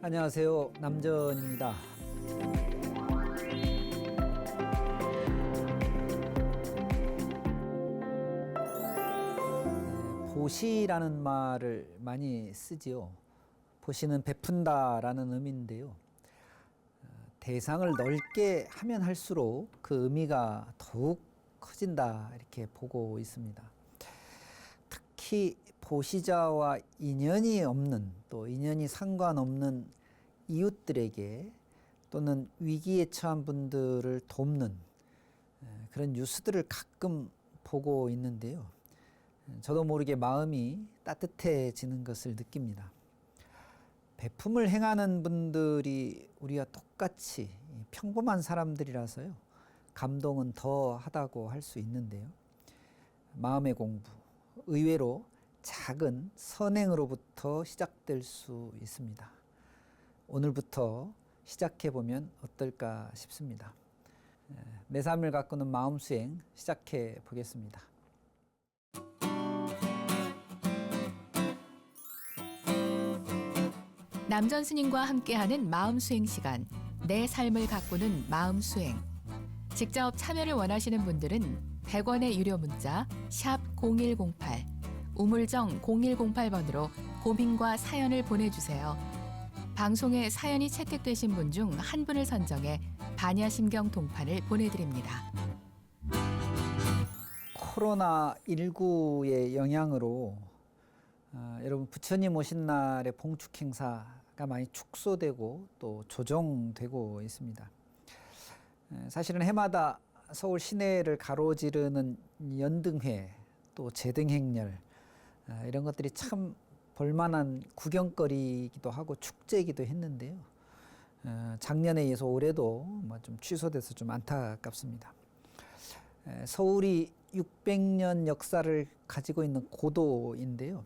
안녕하세요. 남전입니다. 보시라는 말을 많이 쓰지요. 보시는 베푼다라는 의미인데요. 대상을 넓게 하면 할수록 그 의미가 더욱 커진다 이렇게 보고 있습니다. 특히 보시자와 인연이 없는 또 인연이 상관없는 이웃들에게 또는 위기에 처한 분들을 돕는 그런 뉴스들을 가끔 보고 있는데요. 저도 모르게 마음이 따뜻해지는 것을 느낍니다. 베품을 행하는 분들이 우리와 똑같이 평범한 사람들이라서요. 감동은 더 하다고 할 수 있는데요. 마음의 공부, 의외로 작은 선행으로부터 시작될 수 있습니다. 오늘부터 시작해보면 어떨까 싶습니다. 내 삶을 가꾸는 마음 수행 시작해 보겠습니다. 남전 스님과 함께하는 마음 수행 시간, 내 삶을 가꾸는 마음 수행. 직접 참여를 원하시는 분들은 100원의 유료 문자 샵 0108, 우물정 0108번으로 고민과 사연을 보내주세요. 방송에 사연이 채택되신 분 중 한 분을 선정해 반야심경 동판을 보내드립니다. 코로나19의 영향으로 여러분 부처님 오신 날의 봉축 행사가 많이 축소되고 또 조정되고 있습니다. 사실은 해마다 서울 시내를 가로지르는 연등회 또 제등행렬 이런 것들이 참 볼만한 구경거리이기도 하고 축제이기도 했는데요. 작년에 이어서 올해도 좀 취소돼서 좀 안타깝습니다. 서울이 600년 역사를 가지고 있는 고도인데요.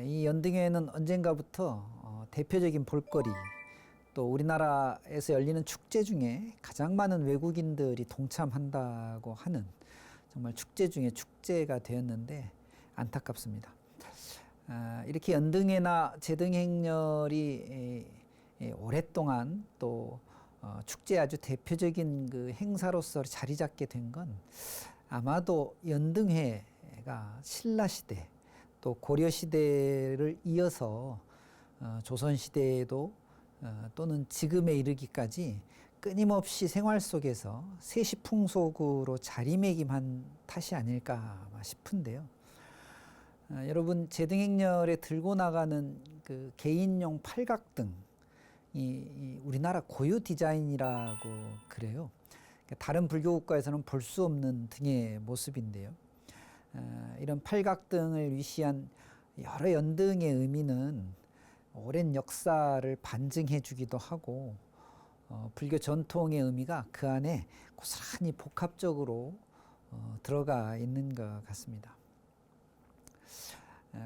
이 연등회는 언젠가부터 대표적인 볼거리 또 우리나라에서 열리는 축제 중에 가장 많은 외국인들이 동참한다고 하는 정말 축제 중에 축제가 되었는데 안타깝습니다. 이렇게 연등회나 제등행렬이 오랫동안 또 축제의 아주 대표적인 그 행사로서 자리 잡게 된 건 아마도 연등회가 신라시대 또 고려시대를 이어서 조선시대에도 또는 지금에 이르기까지 끊임없이 생활 속에서 세시풍속으로 자리매김한 탓이 아닐까 싶은데요. 여러분 제등행렬에 들고 나가는 그 개인용 팔각등 이 우리나라 고유 디자인이라고 그래요. 다른 불교 국가에서는 볼 수 없는 등의 모습인데요. 이런 팔각등을 위시한 여러 연등의 의미는 오랜 역사를 반증해 주기도 하고 불교 전통의 의미가 그 안에 고스란히 복합적으로 들어가 있는 것 같습니다.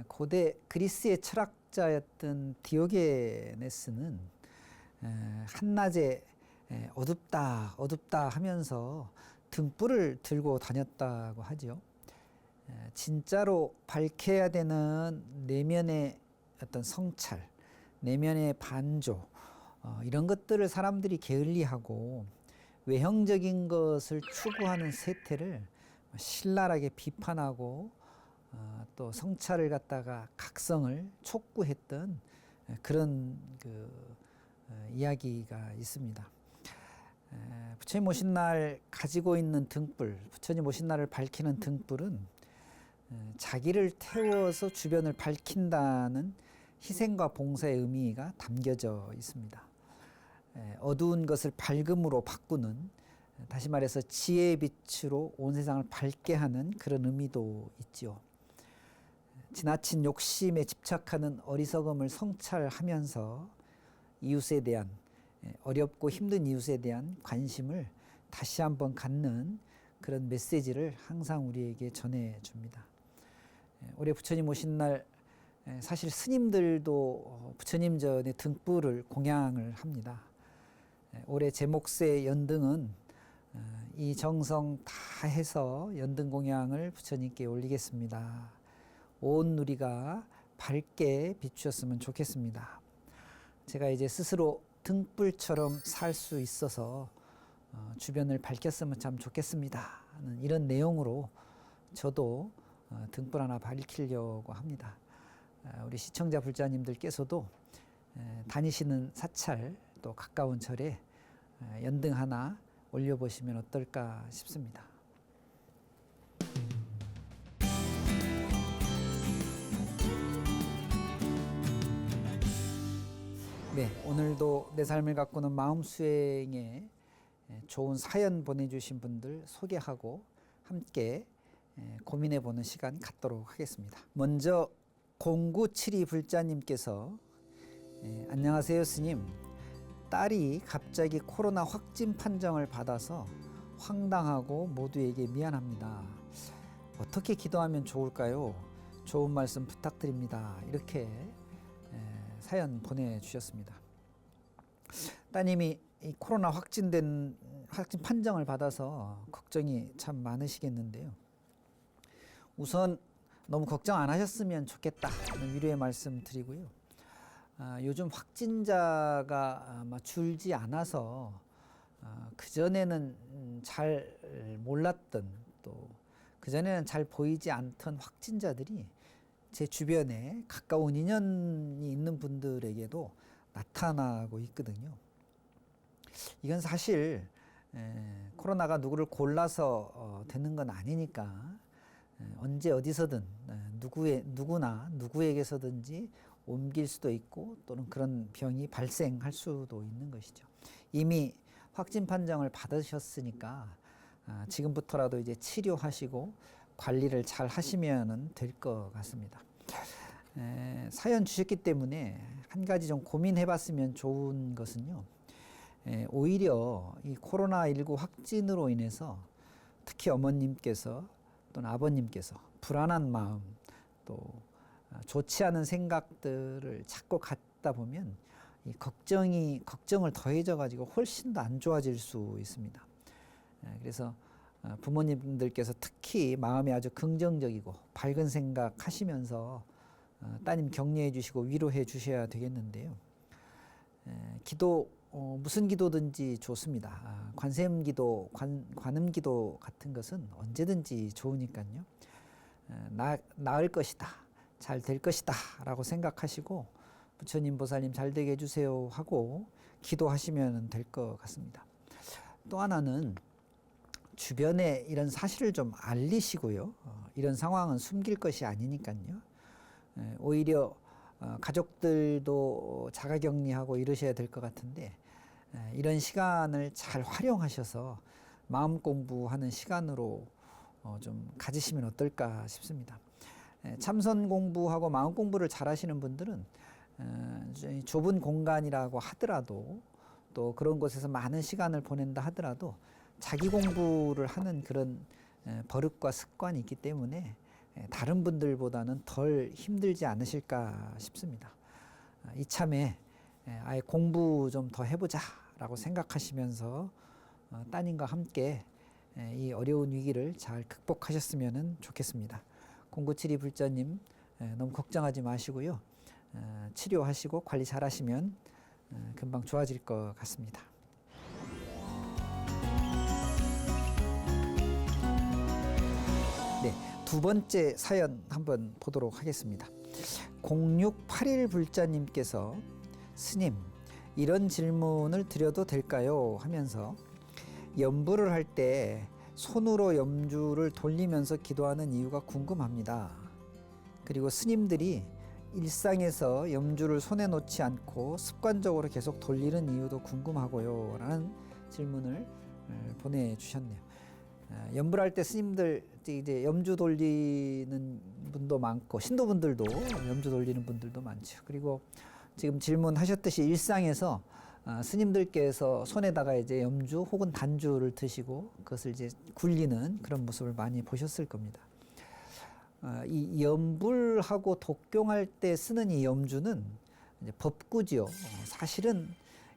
고대 그리스의 철학자였던 디오게네스는 한낮에 어둡다 하면서 등불을 들고 다녔다고 하죠. 진짜로 밝혀야 되는 내면의 어떤 성찰, 내면의 반조 이런 것들을 사람들이 게을리하고 외형적인 것을 추구하는 세태를 신랄하게 비판하고 또 성찰을 갖다가 각성을 촉구했던 그런 이야기가 있습니다. 부처님 오신 날 가지고 있는 등불, 부처님 오신 날을 밝히는 등불은 자기를 태워서 주변을 밝힌다는 희생과 봉사의 의미가 담겨져 있습니다. 어두운 것을 밝음으로 바꾸는, 다시 말해서 지혜의 빛으로 온 세상을 밝게 하는 그런 의미도 있죠. 지나친 욕심에 집착하는 어리석음을 성찰하면서 이웃에 대한 어렵고 힘든 이웃에 대한 관심을 다시 한번 갖는 그런 메시지를 항상 우리에게 전해줍니다. 올해 부처님 오신 날 사실 스님들도 부처님 전에 등불을 공양을 합니다. 올해 제 몫의 연등은 이 정성 다 해서 연등 공양을 부처님께 올리겠습니다. 온 누리가 밝게 비추었으면 좋겠습니다. 제가 이제 스스로 등불처럼 살 수 있어서 주변을 밝혔으면 참 좋겠습니다 하는 이런 내용으로 저도 등불 하나 밝히려고 합니다. 우리 시청자 불자님들께서도 다니시는 사찰 또 가까운 절에 연등 하나 올려보시면 어떨까 싶습니다. 네, 오늘도 내 삶을 가꾸는 마음 수행에 좋은 사연 보내주신 분들 소개하고 함께 고민해 보는 시간 갖도록 하겠습니다. 먼저 0972 불자님께서 안녕하세요 스님. 딸이 갑자기 코로나 확진 판정을 받아서 황당하고 모두에게 미안합니다. 어떻게 기도하면 좋을까요? 좋은 말씀 부탁드립니다. 이렇게 사연 보내주셨습니다. 따님이 이 코로나 확진 판정을 받아서 걱정이 참 많으시겠는데요. 우선 너무 걱정 안 하셨으면 좋겠다는 위로의 말씀 드리고요. 요즘 확진자가 아마 줄지 않아서 그전에는 잘 몰랐던 또 그전에는 잘 보이지 않던 확진자들이 제 주변에 가까운 인연이 있는 분들에게도 나타나고 있거든요. 이건 사실 코로나가 누구를 골라서 되는 건 아니니까 언제 어디서든 누구나 누구에게서든지 옮길 수도 있고 또는 그런 병이 발생할 수도 있는 것이죠. 이미 확진 판정을 받으셨으니까 지금부터라도 이제 치료하시고 관리를 잘 하시면 될 것 같습니다. 사연 주셨기 때문에 한 가지 좀 고민해 봤으면 좋은 것은요. 오히려 이 코로나19 확진으로 인해서 특히 어머님께서 또는 아버님께서 불안한 마음 또 좋지 않은 생각들을 자꾸 갖다 보면 이 걱정을 더해져 가지고 훨씬 더 안 좋아질 수 있습니다. 그래서 부모님들께서 특히 마음이 아주 긍정적이고 밝은 생각 하시면서 따님 격려해 주시고 위로해 주셔야 되겠는데요. 기도 무슨 기도든지 좋습니다. 관세음 기도, 관음 기도 같은 것은 언제든지 좋으니까요. 나을 것이다, 잘 될 것이다 라고 생각하시고 부처님 보살님 잘 되게 해주세요 하고 기도하시면 될 것 같습니다. 또 하나는 주변에 이런 사실을 좀 알리시고요. 이런 상황은 숨길 것이 아니니까요. 오히려 가족들도 자가격리하고 이러셔야 될 것 같은데 이런 시간을 잘 활용하셔서 마음 공부하는 시간으로 좀 가지시면 어떨까 싶습니다. 참선 공부하고 마음 공부를 잘 하시는 분들은 좁은 공간이라고 하더라도 또 그런 곳에서 많은 시간을 보낸다 하더라도 자기 공부를 하는 그런 버릇과 습관이 있기 때문에 다른 분들보다는 덜 힘들지 않으실까 싶습니다. 이참에 아예 공부 좀 더 해보자 라고 생각하시면서 따님과 함께 이 어려운 위기를 잘 극복하셨으면 좋겠습니다. 0972 불자님 너무 걱정하지 마시고요. 치료하시고 관리 잘 하시면 금방 좋아질 것 같습니다. 네, 두 번째 사연 한번 보도록 하겠습니다. 0681 불자님께서 스님, 이런 질문을 드려도 될까요? 하면서 염불을 할 때 손으로 염주를 돌리면서 기도하는 이유가 궁금합니다. 그리고 스님들이 일상에서 염주를 손에 놓지 않고 습관적으로 계속 돌리는 이유도 궁금하고요. 라는 질문을 보내주셨네요. 염불할 때 스님들 이제 염주 돌리는 분도 많고 신도분들도 염주 돌리는 분들도 많죠. 그리고 지금 질문하셨듯이 일상에서 스님들께서 손에다가 이제 염주 혹은 단주를 드시고 그것을 이제 굴리는 그런 모습을 많이 보셨을 겁니다. 이 염불하고 독경할 때 쓰는 이 염주는 이제 법구지요. 사실은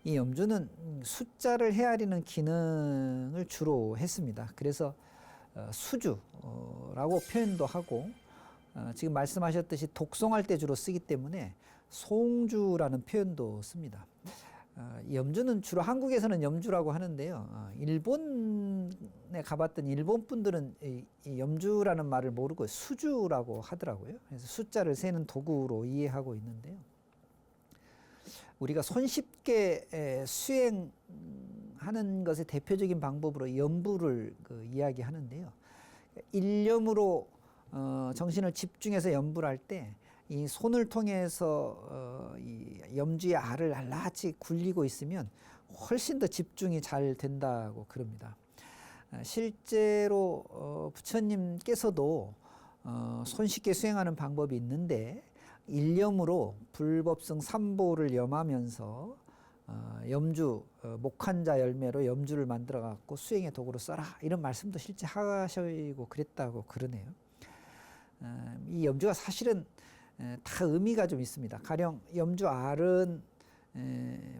이 염주는 숫자를 헤아리는 기능을 주로 했습니다. 그래서 수주라고 표현도 하고 지금 말씀하셨듯이 독송할 때 주로 쓰기 때문에 송주라는 표현도 씁니다. 염주는 주로 한국에서는 염주라고 하는데요. 일본에 가봤더니 일본 분들은 이 염주라는 말을 모르고 수주라고 하더라고요. 그래서 숫자를 세는 도구로 이해하고 있는데요. 우리가 손쉽게 수행하는 것의 대표적인 방법으로 염불을 이야기하는데요. 일념으로 정신을 집중해서 염불할 때 이 손을 통해서 이 염주의 알을 낱낱이 굴리고 있으면 훨씬 더 집중이 잘 된다고 그럽니다. 실제로 부처님께서도 손쉽게 수행하는 방법이 있는데 일념으로 불법성 삼보를 염하면서 염주 목환자 열매로 염주를 만들어 갖고 수행의 도구로 써라 이런 말씀도 실제 하시고 그랬다고 그러네요. 이 염주가 사실은 다 의미가 좀 있습니다. 가령 염주 알은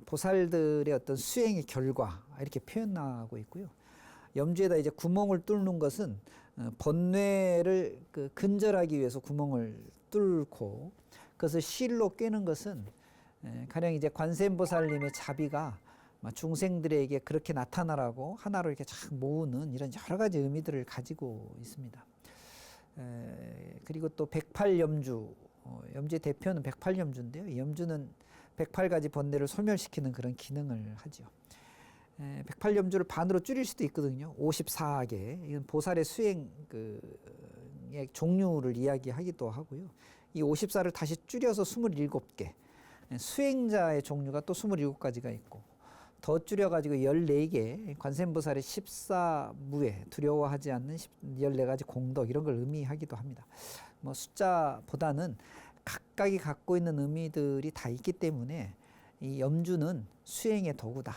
보살들의 어떤 수행의 결과 이렇게 표현하고 있고요. 염주에다 이제 구멍을 뚫는 것은 번뇌를 근절하기 위해서 구멍을 뚫고 그것을 실로 꿰는 것은 가령 이제 관세음보살님의 자비가 중생들에게 그렇게 나타나라고 하나로 이렇게 쫙 모으는 이런 여러 가지 의미들을 가지고 있습니다. 그리고 또 108염주, 염주의 대표는 108염주인데요. 이 염주는 108가지 번뇌를 소멸시키는 그런 기능을 하죠. 108염주를 반으로 줄일 수도 있거든요. 54개. 이건 보살의 수행의 종류를 이야기하기도 하고요. 이 54를 다시 줄여서 27개. 수행자의 종류가 또 27가지가 있고 더 줄여가지고 14개 관세음보살의 14무에 두려워하지 않는 14가지 공덕 이런 걸 의미하기도 합니다. 뭐 숫자보다는 각각이 갖고 있는 의미들이 다 있기 때문에 이 염주는 수행의 도구다.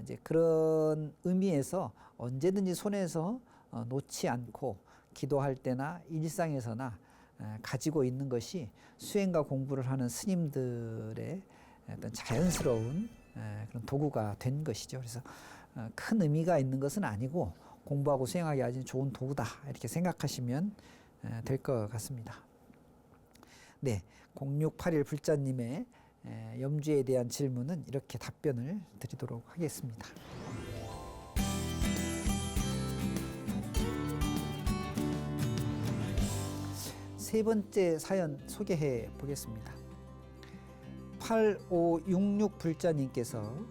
이제 그런 의미에서 언제든지 손에서 놓지 않고 기도할 때나 일상에서나 가지고 있는 것이 수행과 공부를 하는 스님들의 어떤 자연스러운 그런 도구가 된 것이죠. 그래서 큰 의미가 있는 것은 아니고 공부하고 수행하기 아주 좋은 도구다 이렇게 생각하시면 될 것 같습니다. 네, 0681 불자님의 염주에 대한 질문은 이렇게 답변을 드리도록 하겠습니다. 세 번째 사연 소개해 보겠습니다. 8566 불자님께서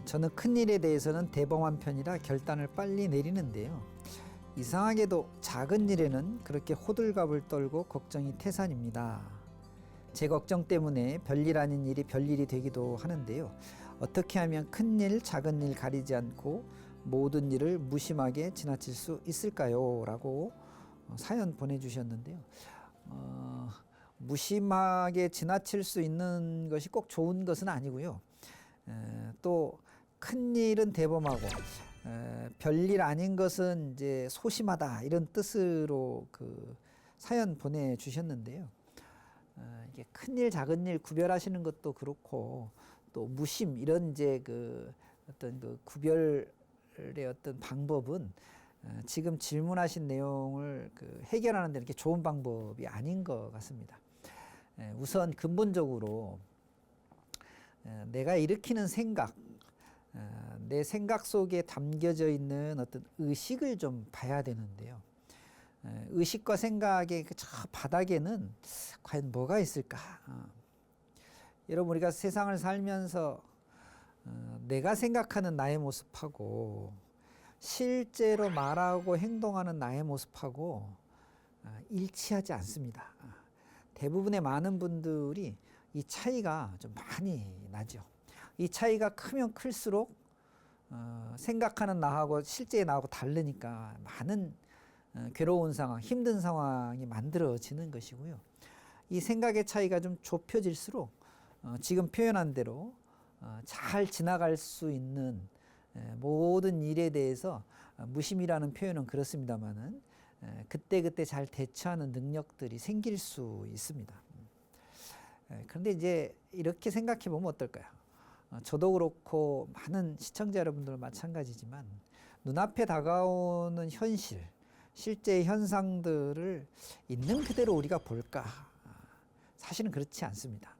저는 큰일에 대해서는 대범한 편이라 결단을 빨리 내리는데요. 이상하게도 작은 일에는 그렇게 호들갑을 떨고 걱정이 태산입니다. 제 걱정 때문에 별일 아닌 일이 별일이 되기도 하는데요. 어떻게 하면 큰일, 작은 일 가리지 않고 모든 일을 무심하게 지나칠 수 있을까요? 라고 사연 보내주셨는데요. 무심하게 지나칠 수 있는 것이 꼭 좋은 것은 아니고요. 또 큰일은 대범하고 별일 아닌 것은 이제 소심하다 이런 뜻으로 그 사연 보내주셨는데요. 이게 큰일 작은 일 구별하시는 것도 그렇고 또 무심 이런 이제 그 어떤 그 구별의 어떤 방법은 지금 질문하신 내용을 해결하는 데 이렇게 좋은 방법이 아닌 것 같습니다. 우선 근본적으로 내가 일으키는 생각, 내 생각 속에 담겨져 있는 어떤 의식을 좀 봐야 되는데요. 의식과 생각의 저 바닥에는 과연 뭐가 있을까? 여러분 우리가 세상을 살면서 내가 생각하는 나의 모습하고 실제로 말하고 행동하는 나의 모습하고 일치하지 않습니다. 대부분의 많은 분들이 이 차이가 좀 많이 나죠. 이 차이가 크면 클수록 생각하는 나하고 실제의 나하고 다르니까 많은 괴로운 상황, 힘든 상황이 만들어지는 것이고요. 이 생각의 차이가 좀 좁혀질수록 지금 표현한 대로 잘 지나갈 수 있는 모든 일에 대해서 무심이라는 표현은 그렇습니다만은 그때그때 잘 대처하는 능력들이 생길 수 있습니다. 그런데 이제 이렇게 생각해 보면 어떨까요? 저도 그렇고 많은 시청자 여러분들은 마찬가지지만 눈앞에 다가오는 현실, 실제의 현상들을 있는 그대로 우리가 볼까? 사실은 그렇지 않습니다.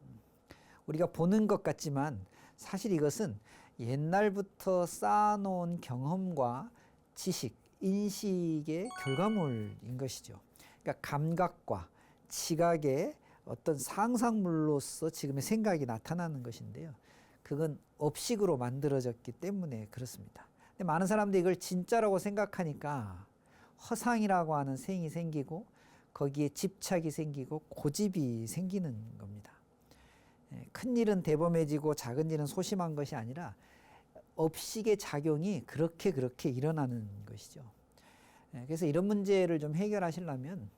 우리가 보는 것 같지만 사실 이것은 옛날부터 쌓아놓은 경험과 지식, 인식의 결과물인 것이죠. 그러니까 감각과 지각의 어떤 상상물로서 지금의 생각이 나타나는 것인데요. 그건 업식으로 만들어졌기 때문에 그렇습니다. 근데 많은 사람들이 이걸 진짜라고 생각하니까 허상이라고 하는 생이 생기고 거기에 집착이 생기고 고집이 생기는 겁니다. 큰 일은 대범해지고 작은 일은 소심한 것이 아니라 업식의 작용이 그렇게 일어나는 것이죠. 그래서 이런 문제를 좀 해결하시려면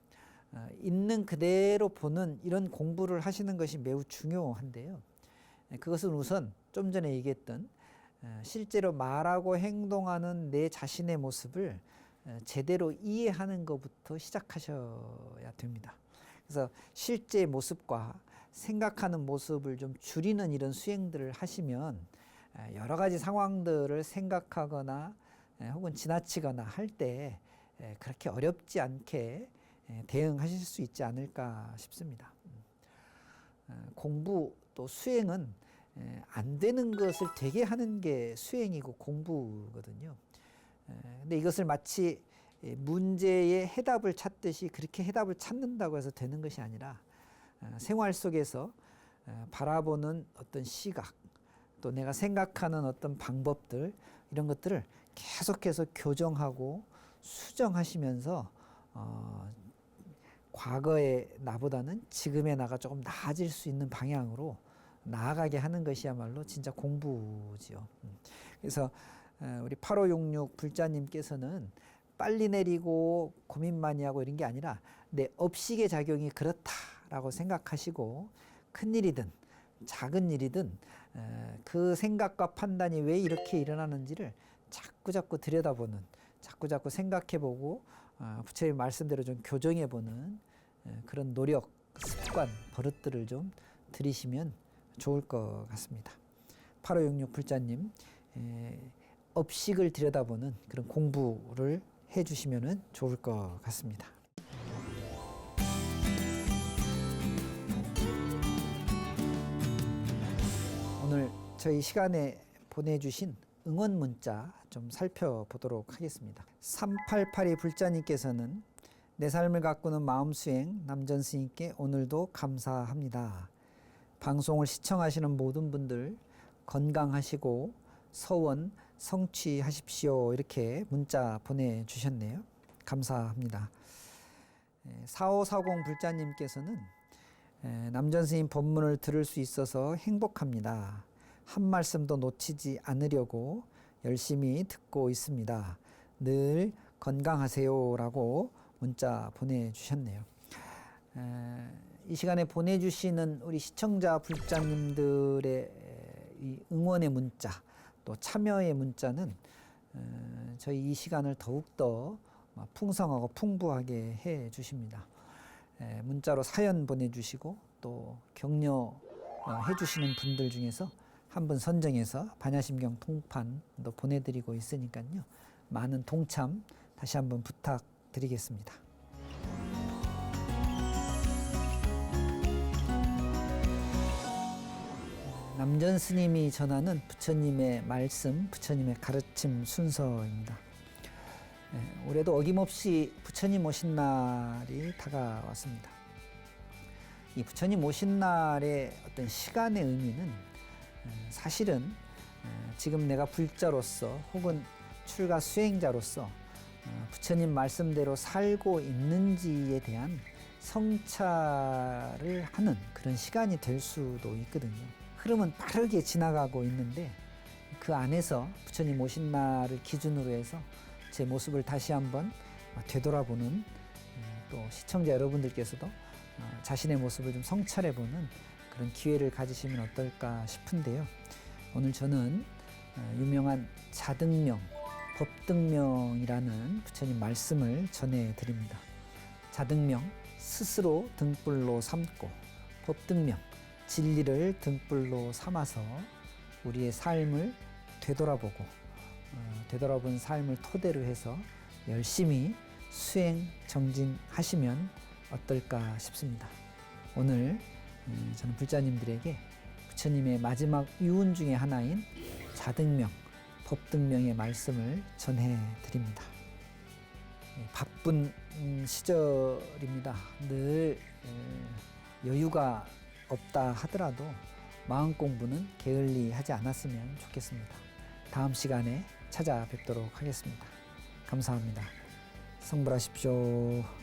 있는 그대로 보는 이런 공부를 하시는 것이 매우 중요한데요. 그것은 우선 좀 전에 얘기했던 실제로 말하고 행동하는 내 자신의 모습을 제대로 이해하는 것부터 시작하셔야 됩니다. 그래서 실제 모습과 생각하는 모습을 좀 줄이는 이런 수행들을 하시면 여러 가지 상황들을 생각하거나 혹은 지나치거나 할 때 그렇게 어렵지 않게 대응하실 수 있지 않을까 싶습니다. 공부 또 수행은 안 되는 것을 되게 하는 게 수행이고 공부거든요. 근데 이것을 마치 문제의 해답을 찾듯이 그렇게 해답을 찾는다고 해서 되는 것이 아니라 생활 속에서 바라보는 어떤 시각 또 내가 생각하는 어떤 방법들 이런 것들을 계속해서 교정하고 수정하시면서 과거의 나보다는 지금의 나가 조금 나아질 수 있는 방향으로 나아가게 하는 것이야말로 진짜 공부지요. 그래서 우리 8566 불자님께서는 빨리 내리고 고민 많이 하고 이런 게 아니라 내 업식의 작용이 그렇다라고 생각하시고 큰일이든 작은 일이든 그 생각과 판단이 왜 이렇게 일어나는지를 자꾸 들여다보는 자꾸 생각해보고 부처님 말씀대로 좀 교정해보는 그런 노력, 습관, 버릇들을 좀 들이시면 좋을 것 같습니다. 8566 불자님 업식을 들여다보는 그런 공부를 해주시면 좋을 것 같습니다. 오늘 저희 시간에 보내주신 응원 문자 좀 살펴보도록 하겠습니다. 3882 불자님께서는 내 삶을 가꾸는 마음수행 남전 스님께 오늘도 감사합니다. 방송을 시청하시는 모든 분들 건강하시고 서원 성취하십시오. 이렇게 문자 보내주셨네요. 감사합니다. 4540 불자님께서는 남전 스님 법문을 들을 수 있어서 행복합니다. 한 말씀도 놓치지 않으려고 열심히 듣고 있습니다. 늘 건강하세요 라고 문자 보내주셨네요. 이 시간에 보내주시는 우리 시청자 불자님들의 이 응원의 문자 또 참여의 문자는 저희 이 시간을 더욱더 풍성하고 풍부하게 해 주십니다. 문자로 사연 보내주시고 또 격려해 주시는 분들 중에서 한 분 선정해서 반야심경 통판도 보내드리고 있으니까요. 많은 동참 다시 한번 부탁드리겠습니다. 남전 스님이 전하는 부처님의 말씀, 부처님의 가르침 순서입니다. 올해도 어김없이 부처님 오신 날이 다가왔습니다. 이 부처님 오신 날의 어떤 시간의 의미는 사실은 지금 내가 불자로서 혹은 출가 수행자로서 부처님 말씀대로 살고 있는지에 대한 성찰을 하는 그런 시간이 될 수도 있거든요. 흐름은 빠르게 지나가고 있는데 그 안에서 부처님 오신 날을 기준으로 해서 제 모습을 다시 한번 되돌아보는 또 시청자 여러분들께서도 자신의 모습을 좀 성찰해보는 그런 기회를 가지시면 어떨까 싶은데요. 오늘 저는 유명한 자등명, 법등명이라는 부처님 말씀을 전해드립니다. 자등명, 스스로 등불로 삼고 법등명, 진리를 등불로 삼아서 우리의 삶을 되돌아보고 되돌아본 삶을 토대로 해서 열심히 수행 정진하시면 어떨까 싶습니다. 오늘 저는 불자님들에게 부처님의 마지막 유언 중의 하나인 자등명, 법등명의 말씀을 전해드립니다. 바쁜 시절입니다. 늘 여유가 없다 하더라도 마음 공부는 게을리 하지 않았으면 좋겠습니다. 다음 시간에 찾아뵙도록 하겠습니다. 감사합니다. 성불하십시오.